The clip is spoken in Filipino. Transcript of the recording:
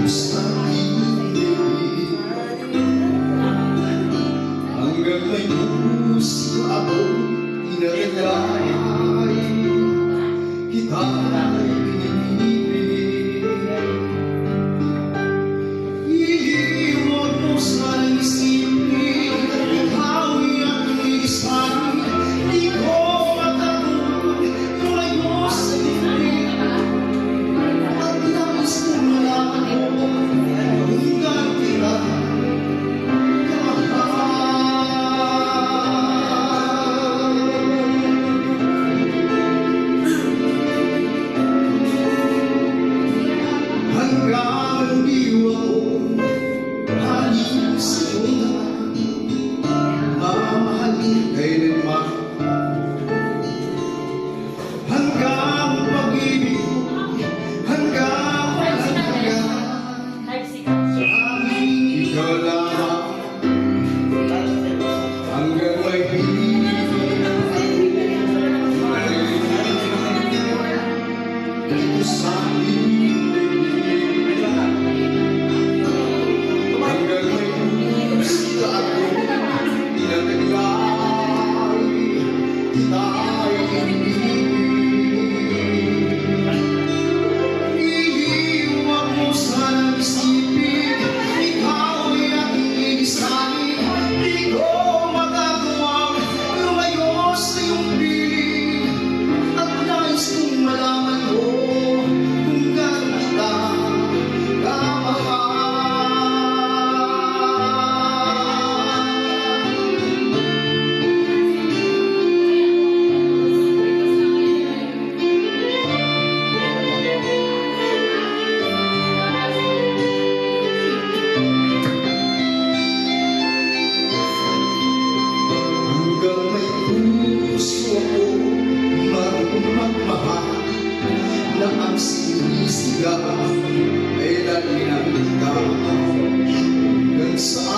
sa tinig, hanggang may puso akong inalagay, kita'y pinipilit. Iiwan mo sa isipin, ikaw ang iisang, di ko matakot lumayo sa tinig. At nais kong malaman mo hanggang kita hanggang diwa ko mahalin sa iyo, mamahalin kailanman. Hanggang pag-ibig ko, hanggang walang hanggan, sa amin ikaw lamang, hanggang may hilig dito sa amin. Hanggang may puso akong inalagay, kita'y iiwan mo sanang isipin, ikaw ay aking iisahin. Di ko magagawang lumayo sa iyong piling, at nais kong malaman mo kung gaano kita kamahal. Hanggang may puso ako marunong magmahal, na ang sinisigaw ay lagi ng ikaw, hanggang sa